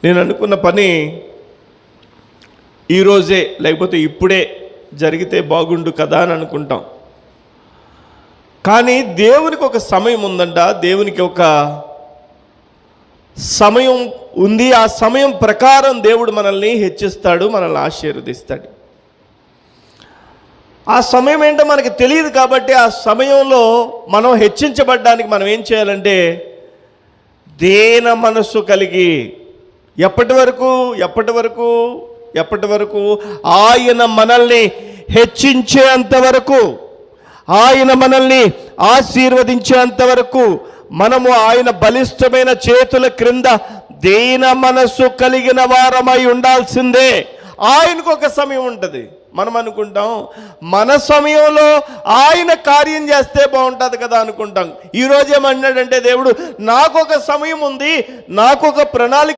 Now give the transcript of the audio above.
నేను అనుకున్న పని ఈరోజే లేకపోతే ఇప్పుడే జరిగితే బాగుండు కదా అని అనుకుంటాం. కానీ దేవునికి ఒక సమయం ఉందంట. దేవునికి ఒక సమయం ఉంది. ఆ సమయం ప్రకారం దేవుడు మనల్ని హెచ్చిస్తాడు, మనల్ని ఆశీర్వదిస్తాడు. ఆ సమయం ఏంటో మనకి తెలియదు కాబట్టి ఆ సమయంలో మనం హెచ్చించబడ్డానికి మనం ఏం చేయాలంటే దీన మనస్సు కలిగి ఎప్పటి వరకు ఆయన మనల్ని హెచ్చించేంత వరకు, ఆయన మనల్ని ఆశీర్వదించేంత వరకు మనము ఆయన బలిష్టమైన చేతుల క్రింద దీన మనస్సు కలిగిన వారమై ఉండాల్సిందే. ఆయనకు ఒక సమయం ఉంటుంది. మనం అనుకుంటాం మన సమయంలో ఆయన కార్యం చేస్తే బాగుంటుంది కదా అనుకుంటాం. ఈరోజు ఏమన్నాడంటే దేవుడు, నాకు ఒక సమయం ఉంది, నాకు ఒక ప్రణాళిక